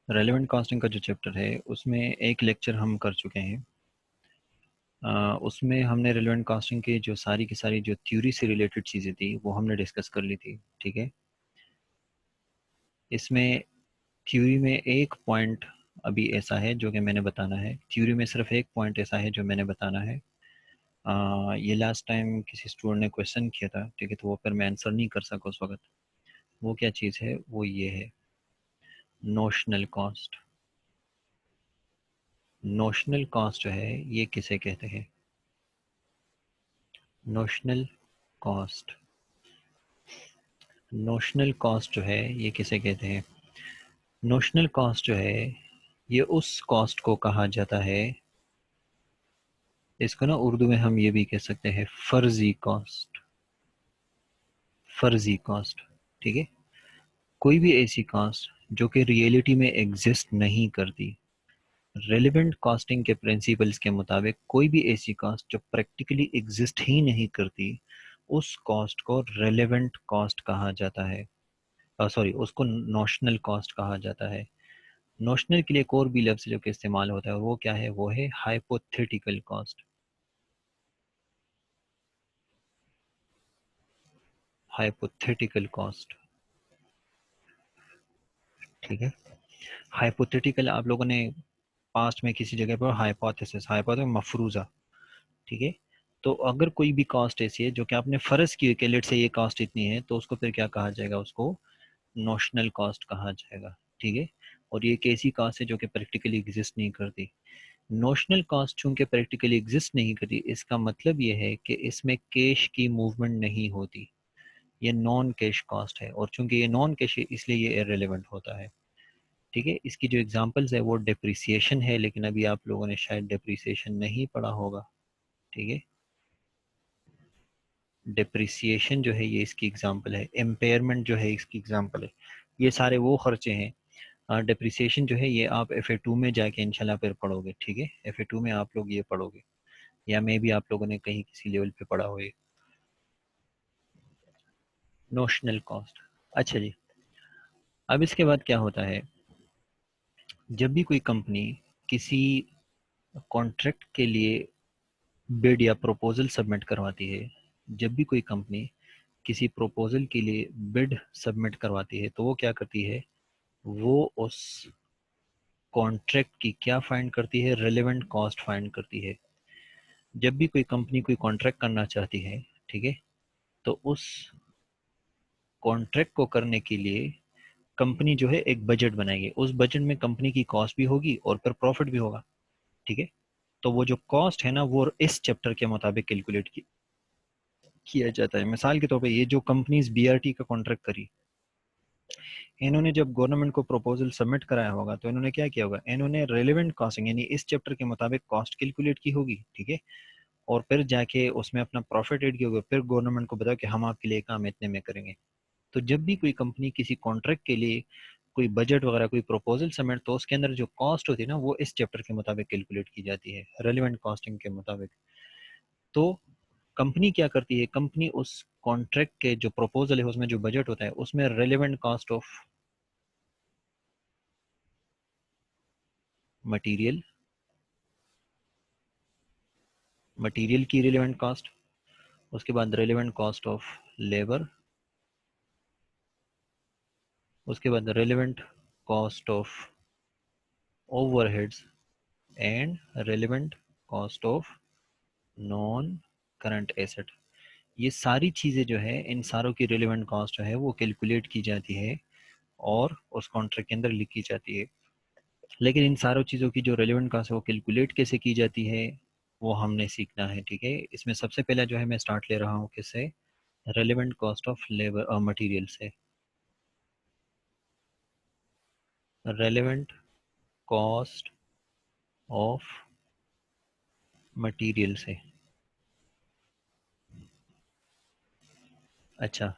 Relevant costing का जो chapter है उसमें एक लेक्चर हम कर चुके हैं। उसमें हमने रेलेवेंट कॉस्टिंग की जो सारी की सारी जो थ्योरी से रिलेटेड चीज़ें थी वो हमने डिस्कस कर ली थी। ठीक है, इसमें थ्योरी में एक पॉइंट अभी ऐसा है जो कि मैंने बताना है। थ्योरी में सिर्फ एक पॉइंट ऐसा है जो मैंने बताना है। ये लास्ट टाइम किसी स्टूडेंट ने क्वेश्चन किया था, ठीक है, तो वो फिर मैं आंसर नहीं कर सका उस वक्त। वो क्या चीज़ है, वो ये है नोशनल कॉस्ट। नोशनल कॉस्ट जो है ये किसे कहते हैं? नोशनल कॉस्ट, नोशनल कॉस्ट जो है ये किसे कहते हैं? नोशनल कॉस्ट जो है ये उस कॉस्ट को कहा जाता है, इसको ना उर्दू में हम ये भी कह सकते हैं फर्जी कॉस्ट। फर्जी कॉस्ट, ठीक है, कोई भी ऐसी कॉस्ट जो कि रियलिटी में एग्जिस्ट नहीं करती। रेलिवेंट कॉस्टिंग के प्रिंसिपल्स के मुताबिक कोई भी ऐसी कॉस्ट जो प्रैक्टिकली एग्जिस्ट ही नहीं करती, उस कॉस्ट को रेलेवेंट कॉस्ट कहा जाता है। सॉरी, उसको नोशनल कॉस्ट कहा जाता है। नोशनल के लिए एक और भी लफ्ज जो कि इस्तेमाल होता है वो क्या है, वो है हाइपोथेटिकल कॉस्ट। हाइपोथेटिकल कॉस्ट, ठीक है। हाइपोथेटिकल आप लोगों ने पास्ट में किसी जगह पर हाइपोथेसिस, हाइपोथेसिस मफरूजा, ठीक है। तो अगर कोई भी कॉस्ट ऐसी है जो कि आपने फर्ज की कि लेट से ये कॉस्ट इतनी है, तो उसको फिर क्या कहा जाएगा, उसको नोशनल कॉस्ट कहा जाएगा, ठीक है। और ये एक ऐसी कॉस्ट है जो कि प्रैक्टिकली एग्जिस्ट नहीं करती। नोशनल कॉस्ट चूंकि प्रैक्टिकली एग्जिस्ट नहीं करती, इसका मतलब ये है कि इसमें कैश की मूवमेंट नहीं होती। ये नॉन कैश कॉस्ट है, और चूंकि ये नॉन कैश है इसलिए ये इररिलेवेंट होता है, ठीक है। इसकी जो एग्जांपल्स है वो डिप्रिसिएशन है, लेकिन अभी आप लोगों ने शायद डिप्रिसिएशन नहीं पढ़ा होगा, ठीक है। डिप्रिसिएशन जो है ये इसकी एग्जांपल है, एम्पेयरमेंट जो है इसकी एग्जांपल है। ये सारे वो खर्चे हैं। डिप्रिसिएशन जो है ये आप FA2 में जाके इंशाल्लाह फिर पढ़ोगे, ठीक है। FA2 में आप लोग ये पढ़ोगे, या मे भी आप लोगों ने कहीं किसी लेवल पे पढ़ा हो। नोशनल कॉस्ट, अच्छा जी। अब इसके बाद क्या होता है, जब भी कोई कंपनी किसी कॉन्ट्रैक्ट के लिए बिड या प्रपोजल सबमिट करवाती है, जब भी कोई कंपनी किसी प्रपोजल के लिए बिड सबमिट करवाती है, तो वो क्या करती है, वो उस कॉन्ट्रैक्ट की क्या फाइंड करती है, रेलेवेंट कॉस्ट फाइंड करती है। जब भी कोई कंपनी कोई कॉन्ट्रैक्ट करना चाहती है, ठीक है, तो उस कॉन्ट्रैक्ट को करने के लिए कंपनी जो है एक बजट बनाएगी। उस बजट में कंपनी की कॉस्ट भी होगी और फिर प्रॉफिट भी होगा, ठीक है। तो वो जो कॉस्ट है ना वो इस चैप्टर के मुताबिक कैलकुलेट किया जाता है। मिसाल के तौर पे ये जो कंपनीज BRT का कॉन्ट्रैक्ट करी, इन्होंने जब गवर्नमेंट को प्रपोजल सबमिट कराया होगा तो इन्होंने क्या किया होगा, इन्होंने रेलेवेंट कॉस्टिंग यानी इस चैप्टर के मुताबिक कॉस्ट कैलकुलेट की होगी, ठीक है। और फिर जाके उसमें अपना प्रॉफिट ऐड किया होगा, फिर गवर्नमेंट को बताया कि हम आपके लिए काम इतने में करेंगे। तो जब भी कोई कंपनी किसी कॉन्ट्रैक्ट के लिए कोई बजट वगैरह कोई प्रपोजल सबमिट, तो उसके अंदर जो कॉस्ट होती है ना वो इस चैप्टर के मुताबिक कैलकुलेट की जाती है, रेलेवेंट कॉस्टिंग के मुताबिक। तो कंपनी क्या करती है, कंपनी उस कॉन्ट्रैक्ट के जो प्रपोजल है उसमें जो बजट होता है उसमें relevant cost of material, material की रेलेवेंट कॉस्ट, उसके बाद रेलेवेंट कॉस्ट ऑफ लेबर, उसके बाद relevant cost of overheads and relevant cost of non current asset. ये सारी चीज़ें जो है, इन सारों की रिलेवेंट कॉस्ट जो है वो कैलकुलेट की जाती है और उस कॉन्ट्रैक्ट के अंदर लिखी जाती है। लेकिन इन सारों चीज़ों की जो रेलेवेंट कॉस्ट है वो कैलकुलेट कैसे की जाती है वो हमने सीखना है, ठीक है। इसमें सबसे पहले जो है मैं स्टार्ट ले रहा हूँ किससे, रेलेवेंट कॉस्ट ऑफ लेबर और मटेरियल से। रेलेवेंट कॉस्ट ऑफ मटेरियल से। अच्छा,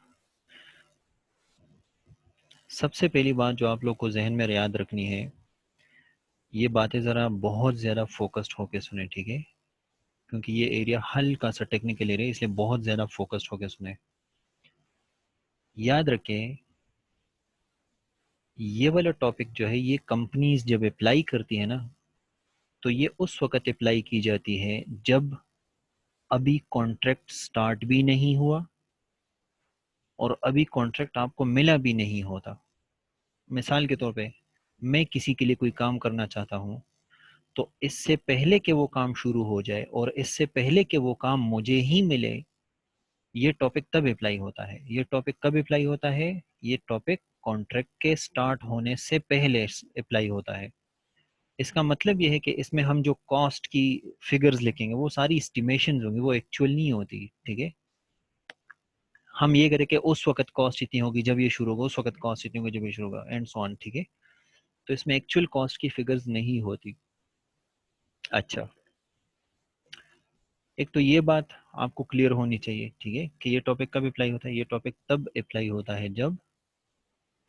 सबसे पहली बात जो आप लोग को जहन में याद रखनी है, ये बातें ज़रा बहुत ज़्यादा फोकस्ड होके सुने, ठीक है, क्योंकि ये एरिया हल्का सा टेक्निकल एरिया है, इसलिए बहुत ज़्यादा फोकस्ड होके सुने। याद रखें, ये वाला टॉपिक जो है ये कंपनीज जब अप्लाई करती है ना, तो ये उस वक्त अप्लाई की जाती है जब अभी कॉन्ट्रैक्ट स्टार्ट भी नहीं हुआ और अभी कॉन्ट्रैक्ट आपको मिला भी नहीं होता। मिसाल के तौर पे मैं किसी के लिए कोई काम करना चाहता हूँ, तो इससे पहले कि वो काम शुरू हो जाए और इससे पहले कि वो काम मुझे ही मिले, ये टॉपिक तब अप्लाई होता है। ये टॉपिक कब अप्लाई होता है? ये टॉपिक कॉन्ट्रैक्ट के स्टार्ट होने से पहले अप्लाई होता है। इसका मतलब ये है कि इसमें हम जो कॉस्ट की फिगर्स लिखेंगे वो सारी एस्टिमेशन होंगी, वो एक्चुअल नहीं होती। ठीक है, हम ये करें कि उस वक्त कॉस्ट इतनी होगी जब ये शुरू होगा, उस वक्त कॉस्ट इतनी होगी जब ये शुरू होगा, एंड सो ऑन। ठीक है, तो इसमें एक्चुअल कॉस्ट की फिगर्स नहीं होती। अच्छा, एक तो ये बात आपको क्लियर होनी चाहिए, ठीक है, कि ये टॉपिक कब अप्लाई होता है। ये टॉपिक तब अप्लाई होता है जब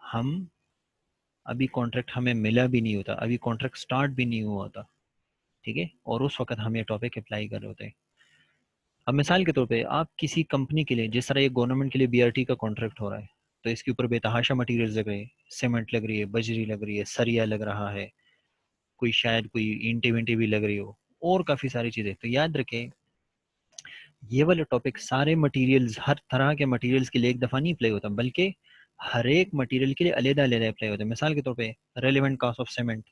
हम अभी कॉन्ट्रैक्ट हमें मिला भी नहीं होता, अभी कॉन्ट्रैक्ट स्टार्ट भी नहीं हुआ होता। ठीक है, और उस वक्त हम ये टॉपिक अप्लाई कर रहे होते हैं। अब मिसाल के तौर पे आप किसी कंपनी के लिए, जिस तरह ये गवर्नमेंट के लिए बीआरटी का कॉन्ट्रैक्ट हो रहा है, तो इसके ऊपर बेतहाशा मटेरियल्स लग रहे हैं, सीमेंट लग रही है, बजरी लग रही है, सरिया लग रहा है, कोई शायद कोई ईंटें विंटें भी लग रही हो, और काफ़ी सारी चीज़ें। तो याद रखें, ये वाला टॉपिक सारे मटेरियल्स, हर तरह के मटेरियल्स के लिए एक दफ़ा नहीं अप्लाई होता, बल्कि हर एक मटेरियल के लिए अलग अलग अप्लाई होता है। मिसाल के तौर पे रेलिवेंट कॉस्ट ऑफ सीमेंट,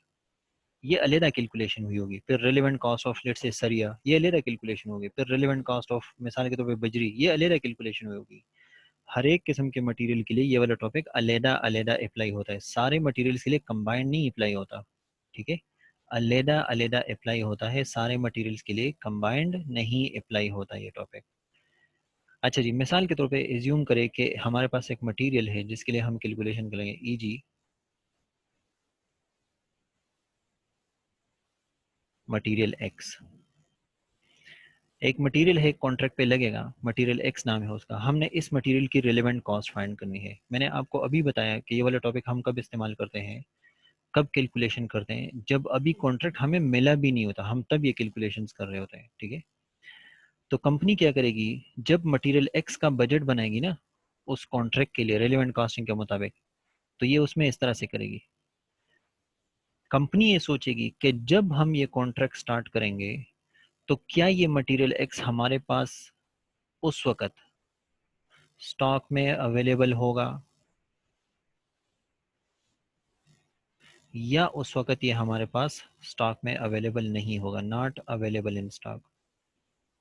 ये अलग कैलकुलेशन हुई होगी। फिर relevant cost of let's say सरिया, ये अलग कैलकुलेशन होगी। फिर रेलिवेंट कॉस्ट ऑफ मिसाल के तौर पे बजरी, ये अलग कैलकुलेशन हुई होगी। हर एक किस्म के मटेरियल के लिए ये वाला टॉपिक अलग अलग अप्लाई होता है, सारे मटेरियल्स के लिए कंबाइंड नहीं अप्लाई होता। ठीक है, अलग अलग अप्लाई होता है, सारे मटेरियल्स के लिए कंबाइंड नहीं अप्लाई होता ये टॉपिक। अच्छा जी, मिसाल के तौर पे एज्यूम करें कि हमारे पास एक मटेरियल है जिसके लिए हम कैलकुलेशन करेंगे, ईजी मटेरियल एक्स। एक मटेरियल है, कॉन्ट्रैक्ट पे लगेगा, मटेरियल एक्स नाम है उसका। हमने इस मटेरियल की रिलेवेंट कॉस्ट फाइंड करनी है। मैंने आपको अभी बताया कि ये वाला टॉपिक हम कब इस्तेमाल करते हैं, कब कैलकुलेशन करते हैं, जब अभी कॉन्ट्रैक्ट हमें मिला भी नहीं होता, हम तब ये कैलकुलेशंस कर रहे होते हैं। ठीक है, तो कंपनी क्या करेगी, जब मटेरियल एक्स का बजट बनाएगी ना उस कॉन्ट्रैक्ट के लिए रेलेवेंट कॉस्टिंग के मुताबिक, तो ये उसमें इस तरह से करेगी। कंपनी ये सोचेगी कि जब हम ये कॉन्ट्रैक्ट स्टार्ट करेंगे, तो क्या ये मटेरियल एक्स हमारे पास उस वक्त स्टॉक में अवेलेबल होगा, या उस वक्त ये हमारे पास स्टॉक में अवेलेबल नहीं होगा। Not available in stock,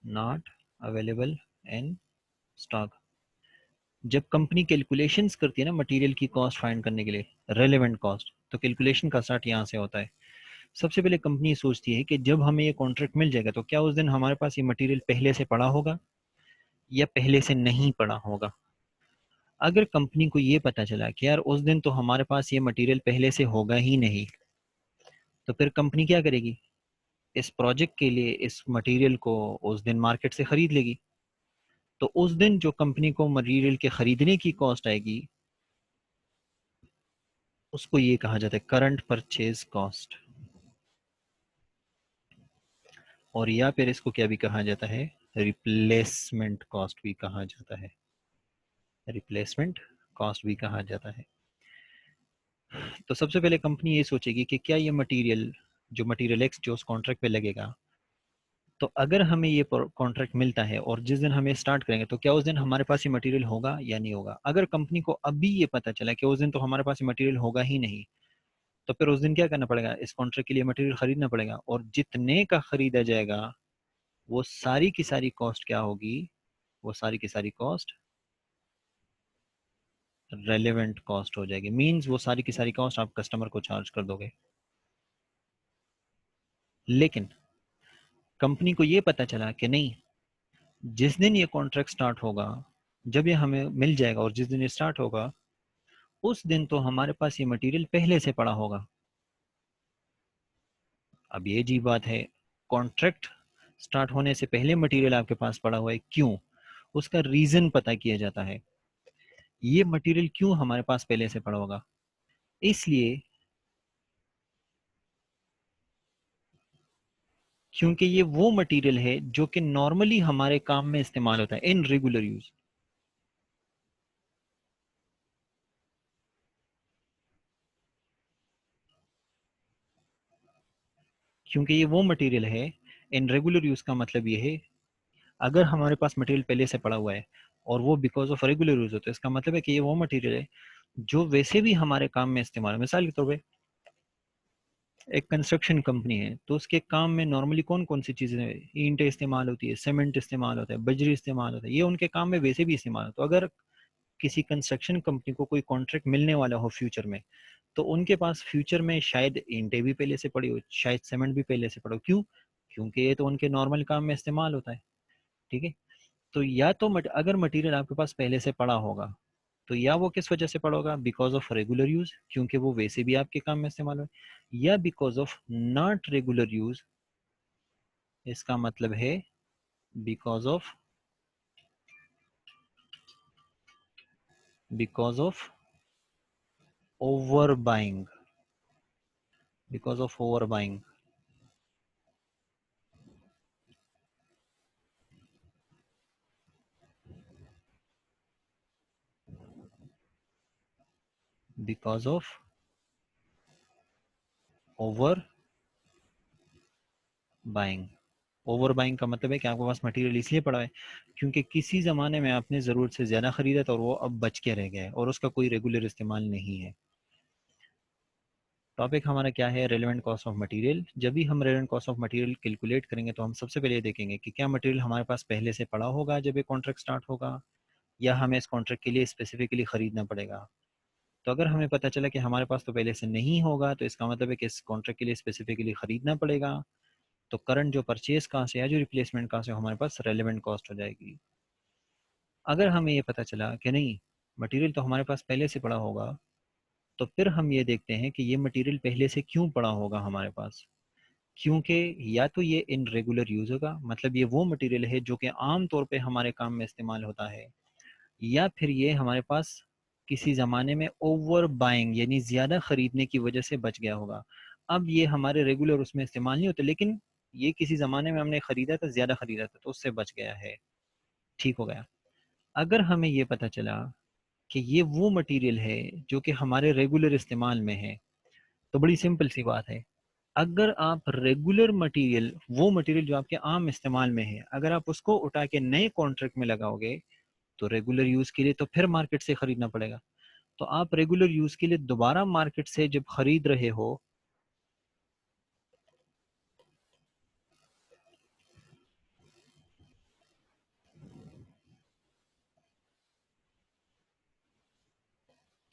not available in stock. जब कंपनी कैलकुलेशंस करती है ना मटेरियल की कॉस्ट फाइंड करने के लिए, रेलेवेंट कॉस्ट, तो कैलकुलेशन का स्टार्ट यहाँ से होता है। सबसे पहले कंपनी सोचती है कि जब हमें ये कॉन्ट्रैक्ट मिल जाएगा, तो क्या उस दिन हमारे पास ये मटेरियल पहले से पड़ा होगा या पहले से नहीं पड़ा होगा। अगर कंपनी को ये पता चला कि यार उस दिन तो हमारे पास ये मटेरियल पहले से होगा ही नहीं, तो फिर कंपनी क्या करेगी, इस प्रोजेक्ट के लिए इस मटेरियल को उस दिन मार्केट से खरीद लेगी। तो उस दिन जो कंपनी को मटेरियल के खरीदने की कॉस्ट आएगी, उसको ये कहा जाता है करंट परचेज कॉस्ट। और या फिर इसको क्या भी कहा जाता है, रिप्लेसमेंट कॉस्ट भी कहा जाता है, रिप्लेसमेंट कॉस्ट भी कहा जाता है। तो सबसे पहले कंपनी ये सोचेगी कि क्या ये मटेरियल, जो मटेरियल एक्स जो उस कॉन्ट्रैक्ट पे लगेगा, तो अगर हमें ये कॉन्ट्रैक्ट मिलता है और जिस दिन हमें स्टार्ट करेंगे, तो क्या उस दिन हमारे पास ये मटेरियल होगा या नहीं होगा। अगर कंपनी को अभी ये पता चला कि उस दिन तो हमारे पास ये मटेरियल होगा ही नहीं, तो फिर उस दिन क्या करना पड़ेगा, इस कॉन्ट्रैक्ट के लिए मटेरियल खरीदना पड़ेगा। और जितने का खरीदा जाएगा, वो सारी की सारी कॉस्ट क्या होगी, वो सारी की सारी कॉस्ट रेलेवेंट कॉस्ट हो जाएगी। मींस वो सारी की सारी कॉस्ट आप कस्टमर को चार्ज कर दोगे। लेकिन कंपनी को ये पता चला कि नहीं, जिस दिन ये कॉन्ट्रैक्ट स्टार्ट होगा, जब ये हमें मिल जाएगा और जिस दिन ये स्टार्ट होगा, उस दिन तो हमारे पास ये मटेरियल पहले से पड़ा होगा। अब ये अजीब बात है, कॉन्ट्रैक्ट स्टार्ट होने से पहले मटेरियल आपके पास पड़ा हुआ है, क्यों? उसका रीजन पता किया जाता है, ये मटेरियल क्यों हमारे पास पहले से पड़ा होगा। इसलिए क्योंकि ये वो मटेरियल है जो कि नॉर्मली हमारे काम में इस्तेमाल होता है, इन रेगुलर यूज। क्योंकि ये वो मटेरियल है, इन रेगुलर यूज का मतलब ये है, अगर हमारे पास मटेरियल पहले से पड़ा हुआ है और वो बिकॉज ऑफ रेगुलर यूज होता है, इसका मतलब है कि ये वो मटेरियल है जो वैसे भी हमारे काम में इस्तेमाल है। मिसाल के तौर पे एक कंस्ट्रक्शन कंपनी है, तो उसके काम में नॉर्मली कौन कौन सी चीजें, ईंटें इस्तेमाल होती है, सीमेंट इस्तेमाल होता है, बजरी इस्तेमाल होता है, ये उनके काम में वैसे भी इस्तेमाल होता है। तो अगर किसी कंस्ट्रक्शन कंपनी को कोई कॉन्ट्रैक्ट मिलने वाला हो फ्यूचर में, तो उनके पास फ्यूचर में शायद ईंटें भी पहले से पड़ी हो, शायद सीमेंट भी पहले से पड़ा हो। क्यों? क्योंकि ये तो उनके नॉर्मल काम में इस्तेमाल होता है। ठीक है। तो या तो अगर मटेरियल आपके पास पहले से पड़ा होगा, तो या वो किस वजह से पड़ा होगा, बिकॉज ऑफ रेगुलर यूज, क्योंकि वो वैसे भी आपके काम में इस्तेमाल हो, या because of not regular use, इसका मतलब है because of over buying, because of over buying. Because of over buying. Over buying का मतलब है कि आपके पास मटेरियल इसलिए पड़ा है क्योंकि किसी ज़माने में आपने ज़रूरत से ज़्यादा खरीदा था और वो अब बच के रह गया है और उसका कोई रेगुलर इस्तेमाल नहीं है। टॉपिक हमारा क्या है, रेलेवेंट कॉस्ट ऑफ मटेरियल। जब भी हम relevant cost of material calculate करेंगे तो हम सबसे पहले ये देखेंगे कि क्या मटेरियल हमारे पास पहले से पड़ा होगा जब ये कॉन्ट्रैक्ट स्टार्ट होगा, या हमें इस कॉन्ट्रैक्ट के लिए स्पेसिफिकली खरीदना पड़ेगा। तो अगर हमें पता चला कि हमारे पास तो पहले से नहीं होगा, तो इसका मतलब है कि इस कॉन्ट्रैक्ट के लिए स्पेसिफिकली खरीदना पड़ेगा। तो करंट जो परचेज कहाँ से या जो रिप्लेसमेंट कहाँ से, हमारे पास रेलेवेंट कॉस्ट हो जाएगी। अगर हमें ये पता चला कि नहीं, मटेरियल तो हमारे पास पहले से पड़ा होगा, तो फिर हम ये देखते हैं कि ये मटेरियल पहले से क्यों पड़ा होगा हमारे पास। क्योंकि या तो ये इन रेगुलर यूज होगा, मतलब ये वो मटेरियल है जो कि आम तौर पे हमारे काम में इस्तेमाल होता है, या फिर ये हमारे पास किसी ज़माने में ओवर बाइंग यानी ज़्यादा खरीदने की वजह से बच गया होगा। अब ये हमारे रेगुलर उसमें इस्तेमाल नहीं होते, लेकिन ये किसी ज़माने में हमने ख़रीदा था, ज़्यादा ख़रीदा था, तो उससे बच गया है। ठीक हो गया। अगर हमें ये पता चला कि ये वो मटेरियल है जो कि हमारे रेगुलर इस्तेमाल में है, तो बड़ी सिंपल सी बात है, अगर आप रेगुलर मटेरियल, वो मटेरियल जो आपके आम इस्तेमाल में है, अगर आप उसको उठा के नए कॉन्ट्रैक्ट में लगाओगे, तो रेगुलर यूज के लिए तो फिर मार्केट से खरीदना पड़ेगा। तो आप रेगुलर यूज के लिए दोबारा मार्केट से जब खरीद रहे हो,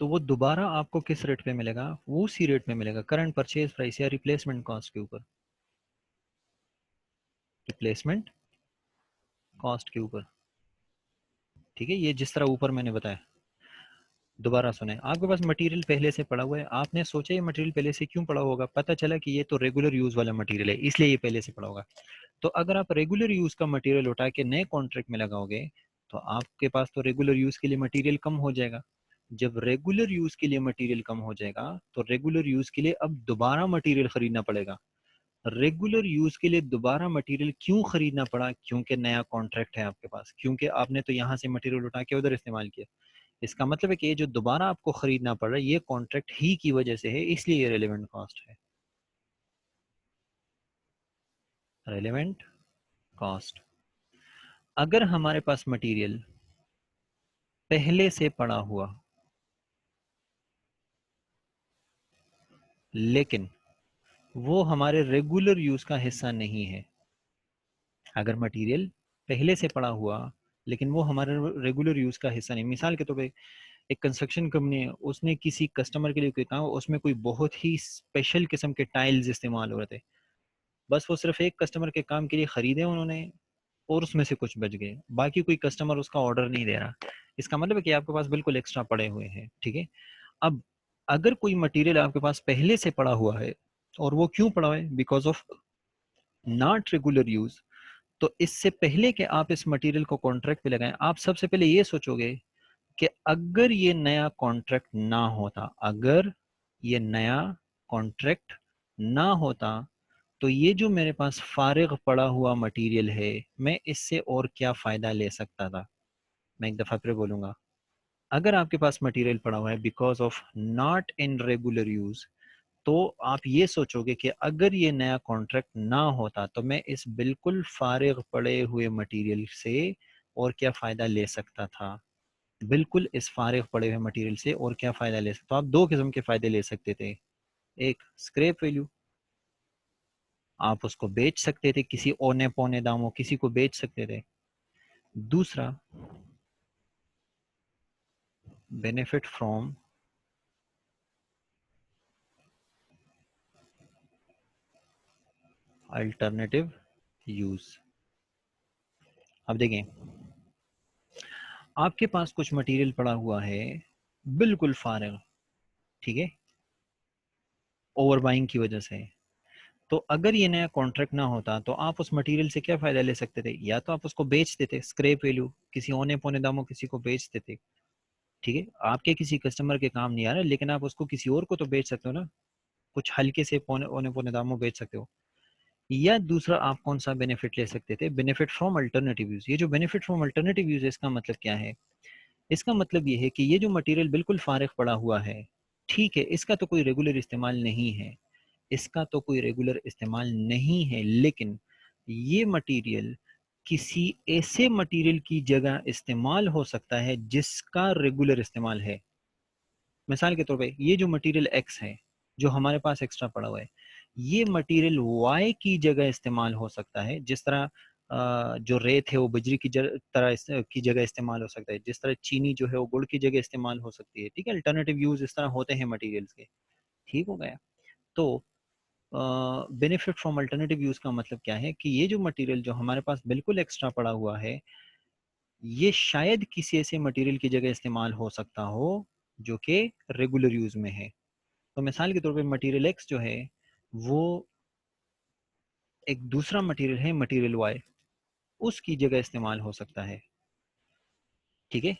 तो वो दोबारा आपको किस रेट पे मिलेगा, वो उसी रेट में मिलेगा, करंट परचेज प्राइस या रिप्लेसमेंट कॉस्ट के ऊपर, रिप्लेसमेंट कॉस्ट के ऊपर। ठीक है, ये जिस तरह ऊपर मैंने बताया। दोबारा सुने, आपके पास मटेरियल पहले से पड़ा हुआ है, आपने सोचा ये मटेरियल पहले से क्यों पड़ा होगा, पता चला कि ये तो रेगुलर यूज वाला मटेरियल है इसलिए ये पहले से पड़ा होगा। तो अगर आप रेगुलर यूज का मटेरियल उठा के नए कॉन्ट्रैक्ट में लगाओगे, तो आपके पास तो रेगुलर यूज के लिए मटेरियल कम हो जाएगा। जब रेगुलर यूज के लिए मटेरियल कम हो जाएगा, तो रेगुलर यूज के लिए अब दोबारा मटेरियल खरीदना पड़ेगा। रेगुलर यूज के लिए दोबारा मटेरियल क्यों खरीदना पड़ा, क्योंकि नया कॉन्ट्रैक्ट है आपके पास, क्योंकि आपने तो यहाँ से मटेरियल उठा के उधर इस्तेमाल किया। इसका मतलब है कि ये जो दोबारा आपको खरीदना पड़ रहा है, ये कॉन्ट्रैक्ट ही की वजह से है, इसलिए ये रेलेवेंट कॉस्ट है। Relevant cost. अगर हमारे पास मटेरियल पहले से पड़ा हुआ, लेकिन वो हमारे रेगुलर यूज का हिस्सा नहीं है, अगर मटेरियल पहले से पड़ा हुआ लेकिन वो हमारे रेगुलर यूज का हिस्सा नहीं, मिसाल के तौर पे एक कंस्ट्रक्शन कंपनी है, उसने किसी कस्टमर के लिए कोई काम, उसमें कोई बहुत ही स्पेशल किस्म के टाइल्स इस्तेमाल हो रहे थे, बस वो सिर्फ एक कस्टमर के काम के लिए खरीदे उन्होंने, और उसमें से कुछ बच गए, बाकी कोई कस्टमर उसका ऑर्डर नहीं दे रहा। इसका मतलब है कि आपके पास बिल्कुल एक्स्ट्रा पड़े हुए हैं। ठीक है। अब अगर कोई मटेरियल आपके पास पहले से पड़ा हुआ है, और वो क्यों पड़ा है, because of not regular use, तो इससे पहले कि आप इस मटेरियल को कॉन्ट्रैक्ट पे लगाएं, आप सबसे पहले ये सोचोगे कि अगर ये नया कॉन्ट्रैक्ट ना होता, अगर ये नया कॉन्ट्रैक्ट ना होता, तो ये जो मेरे पास फारिग पड़ा हुआ मटेरियल है, मैं इससे और क्या फायदा ले सकता था। मैं एक दफा फिर बोलूंगा, अगर आपके पास मटेरियल पड़ा हुआ है because of not in regular use, तो आप ये सोचोगे कि अगर ये नया कॉन्ट्रैक्ट ना होता तो मैं इस बिल्कुल फारिग पड़े हुए मटेरियल से और क्या फ़ायदा ले सकता था, बिल्कुल इस फारिग पड़े हुए मटेरियल से और क्या फ़ायदा ले सकता। तो आप दो किस्म के फ़ायदे ले सकते थे। एक स्क्रैप वैल्यू, आप उसको बेच सकते थे किसी औने पौने दामों, किसी को बेच सकते थे। दूसरा, बेनिफिट फ्रॉम अल्टरनेटिव यूज। अब देखें, आपके पास कुछ मटेरियल पड़ा हुआ है बिल्कुल फारिग, ठीक है, ओवर बाइंग की वजह से। तो अगर ये नया कॉन्ट्रैक्ट ना होता तो आप उस मटेरियल से क्या फायदा ले सकते थे, या तो आप उसको बेच देते स्क्रैप वैल्यू, किसी औने पौने दामों किसी को बेच देते, ठीक है, आपके किसी कस्टमर के काम नहीं आ रहा, लेकिन आप उसको किसी और को तो बेच सकते हो ना, कुछ हल्के से पौने औने पौने दामों बेच सकते हो। या दूसरा आप कौन सा बेनिफिट ले सकते थे, बेनिफिट फ्रॉम अल्टरनेटिव यूज। ये जो बेनिफिट फ्रॉम अल्टरनेटिव यूज है, इसका मतलब क्या है, इसका मतलब ये है कि ये जो मटेरियल बिल्कुल फारिग पड़ा हुआ है, ठीक है, इसका तो कोई रेगुलर इस्तेमाल नहीं है, इसका तो कोई रेगुलर इस्तेमाल नहीं है, लेकिन ये मटेरियल किसी ऐसे मटेरियल की जगह इस्तेमाल हो सकता है जिसका रेगुलर इस्तेमाल है। मिसाल के तौर पे ये जो मटेरियल एक्स है जो हमारे पास एक्स्ट्रा पड़ा हुआ है, ये मटेरियल वाई की जगह इस्तेमाल हो सकता है, जिस तरह जो रेत है वो बजरी की की जगह इस्तेमाल हो सकता है, जिस तरह चीनी जो है वो गुड़ की जगह इस्तेमाल हो सकती है, ठीक है, अल्टरनेटिव यूज इस तरह होते हैं मटेरियल्स के। ठीक हो गया। तो बेनिफिट फ्रॉम अल्टरनेटिव यूज का मतलब क्या है कि ये जो मटेरियल जो हमारे पास बिल्कुल एक्स्ट्रा पड़ा हुआ है, ये शायद किसी ऐसे मटेरियल की जगह इस्तेमाल हो सकता हो जो कि रेगुलर यूज में है। तो मिसाल के तौर पे मटेरियल एक्स जो है वो एक दूसरा मटेरियल है मटेरियल वाई, उसकी जगह इस्तेमाल हो सकता है, ठीक है।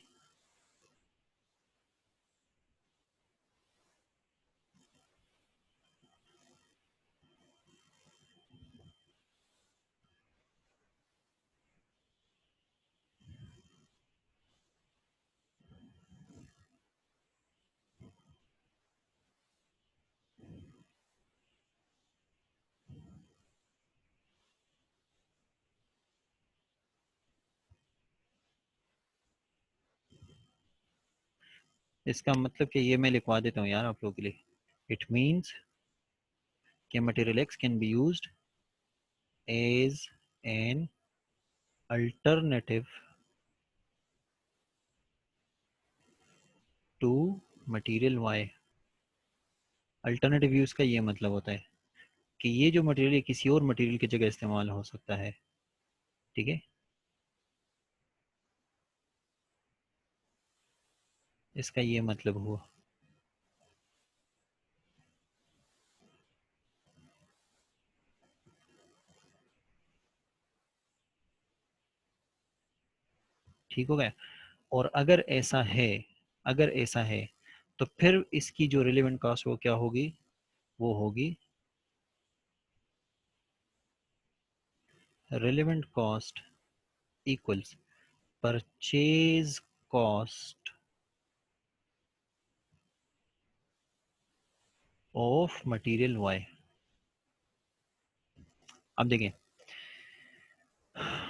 इसका मतलब कि ये मैं लिखवा देता हूँ यार आप लोगों के लिए। इट मीन्स कि material X can be used as an alternative to material Y. Alternative use का ये मतलब होता है कि ये जो मटेरियल है किसी और मटेरियल की जगह इस्तेमाल हो सकता है, ठीक है। इसका ये मतलब हुआ। ठीक हो गया। और अगर ऐसा है, अगर ऐसा है तो फिर इसकी जो रिलेवेंट कॉस्ट वो क्या होगी, वो होगी relevant cost equals purchase cost of material Y. अब देखें,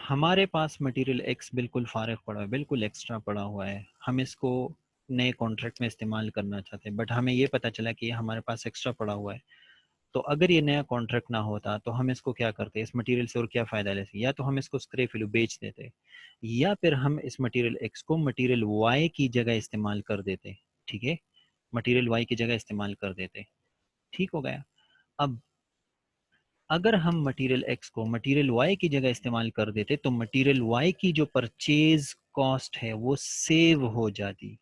हमारे पास मटेरियल एक्स बिल्कुल फारिग पड़ा है, बिल्कुल एक्स्ट्रा पड़ा हुआ है, हम इसको नए कॉन्ट्रैक्ट में इस्तेमाल करना चाहते हैं, बट हमें ये पता चला कि ये हमारे पास एक्स्ट्रा पड़ा हुआ है। तो अगर ये नया कॉन्ट्रैक्ट ना होता तो हम इसको क्या करते, इस मटेरियल से और क्या फ़ायदा लेते, या तो हम इसको स्क्रैप वैल्यू बेच देते, या फिर हम इस मटेरियल एक्स को मटेरियल वाई की जगह इस्तेमाल कर देते, ठीक है, मटेरियल वाई की जगह इस्तेमाल कर देते। ठीक हो गया। अब अगर हम मटेरियल एक्स को मटेरियल वाई की जगह इस्तेमाल कर देते तो मटेरियल वाई की जो परचेज कॉस्ट है वो सेव हो जाती,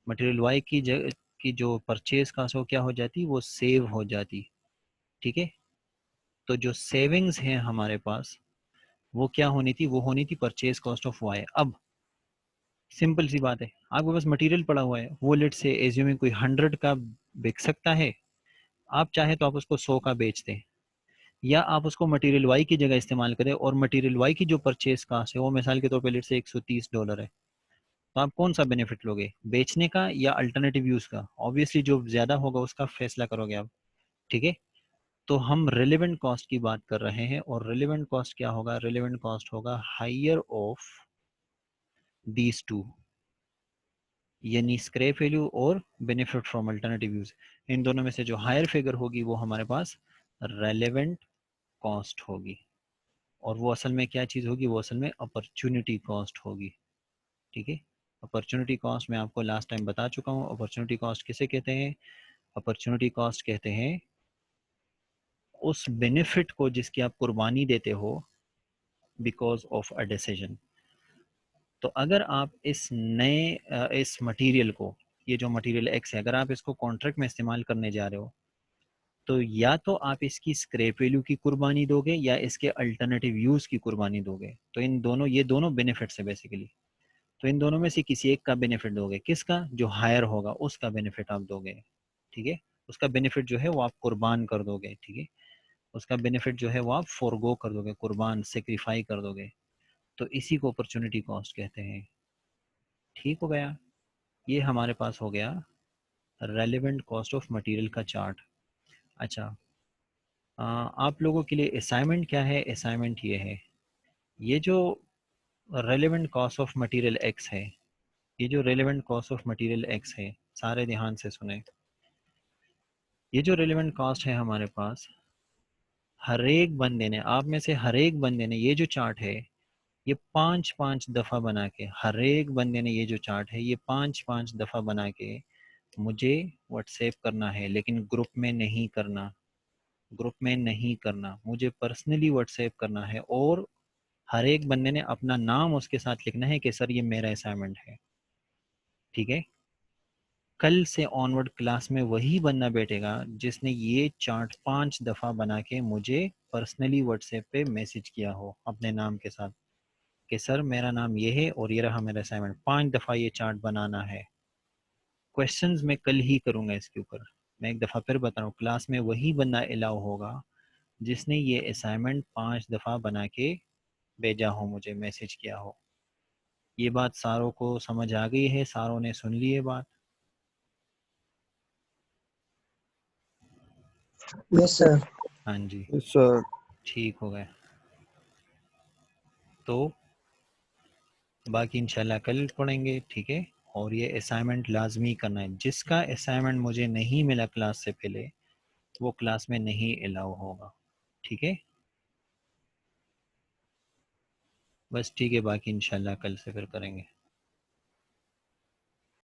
मटेरियल वाई की जगह की जो परचेज कॉस्ट हो क्या हो जाती, वो सेव हो जाती, ठीक है। तो जो सेविंग्स हैं हमारे पास वो क्या होनी थी, वो होनी थी परचेज कॉस्ट ऑफ वाई। अब सिंपल सी बात है, आपके पास मटेरियल पड़ा हुआ है, वो लेट से एज्यूमिंग कोई 100 का बिक सकता है, आप चाहे तो आप उसको 100 का बेच दें, या आप उसको मटेरियल वाई की जगह इस्तेमाल करें, और मटेरियल वाई की जो परचेज कास्ट है वो मिसाल के तौर पे लेट से $130 है। तो आप कौन सा बेनिफिट लोगे, बेचने का या अल्टरनेटिव यूज का, ऑब्वियसली जो ज्यादा होगा उसका फैसला करोगे आप। ठीक है, तो हम रिलेवेंट कॉस्ट की बात कर रहे हैं, और रिलेवेंट कॉस्ट क्या होगा? रिलेवेंट कॉस्ट होगा हायर ऑफ दीज टू, यानी स्क्रैप वैल्यू और बेनिफिट फ्रॉम अल्टरनेटिव यूज। इन दोनों में से जो हायर फिगर होगी वो हमारे पास रेलेवेंट कॉस्ट होगी, और वो असल में क्या चीज़ होगी? वो असल में अपॉर्चुनिटी कॉस्ट होगी। ठीक है, अपॉर्चुनिटी कॉस्ट मैं आपको लास्ट टाइम बता चुका हूँ। अपॉर्चुनिटी कॉस्ट किसे कहते हैं? अपॉर्चुनिटी कॉस्ट कहते हैं उस बेनिफिट को जिसकी आप कुर्बानी देते हो बिकॉज ऑफ अ डिसीजन। तो अगर आप इस नए इस मटेरियल को, ये जो मटेरियल एक्स है, अगर आप इसको कॉन्ट्रैक्ट में इस्तेमाल करने जा रहे हो, तो या तो आप इसकी स्क्रैप वैल्यू की कुर्बानी दोगे या इसके अल्टरनेटिव यूज की कुर्बानी दोगे। तो इन दोनों, ये दोनों बेनिफिट्स है बेसिकली। तो इन दोनों में से किसी एक का बेनिफिट दोगे। किसका? जो हायर होगा उसका बेनिफिट आप दोगे। ठीक है, उसका बेनिफिट जो है वो आप कुर्बान कर दोगे। ठीक है, उसका बेनिफिट जो है वो आप फोरगो कर दोगे, कुर्बान सेक्रीफाई कर दोगे। तो इसी को अपॉर्चुनिटी कॉस्ट कहते हैं। ठीक हो गया, ये हमारे पास हो गया रेलेवेंट कॉस्ट ऑफ मटेरियल का चार्ट। अच्छा, आप लोगों के लिए असाइनमेंट क्या है? असाइनमेंट ये है, ये जो relevant cost of material x है, ये जो relevant cost of material x है, सारे ध्यान से सुने। ये जो रेलेवेंट कॉस्ट है हमारे पास, हर एक बंदे ने, आप में से हर एक बंदे ने ये जो चार्ट है, ये पांच पांच दफ़ा बना के, हर एक बंदे ने ये जो चार्ट है ये पांच पांच दफ़ा बना के मुझे व्हाट्सएप करना है, लेकिन ग्रुप में नहीं करना। ग्रुप में नहीं करना, मुझे पर्सनली व्हाट्सएप करना है, और हर एक बंदे ने अपना नाम उसके साथ लिखना है कि सर ये मेरा असाइनमेंट है। ठीक है, कल से ऑनवर्ड क्लास में वही बंदा बैठेगा जिसने ये चार्ट पांच दफ़ा बना के मुझे पर्सनली व्हाट्सएप पे मैसेज किया हो अपने नाम के साथ कि सर मेरा नाम ये है और ये रहा मेरा असाइनमेंट। पांच दफ़ा ये चार्ट बनाना है। क्वेश्चंस मैं कल ही करूँगा इसके ऊपर। मैं एक दफ़ा फिर बता रहा हूँ, क्लास में वही बंदा अलाउ होगा जिसने ये असाइनमेंट पांच दफ़ा बना के भेजा हो, मुझे मैसेज किया हो। ये बात सारों को समझ आ गई है? सारों ने सुन ली है बात? Yes sir. हाँ जी, सर ठीक हो गया। तो बाकी इंशाल्लाह कल पढ़ेंगे। ठीक है, और ये असाइनमेंट लाजमी करना है। जिसका असाइनमेंट मुझे नहीं मिला क्लास से पहले, वो क्लास में नहीं अलाउ होगा। ठीक है, बस ठीक है, बाकी इंशाल्लाह कल से फिर करेंगे।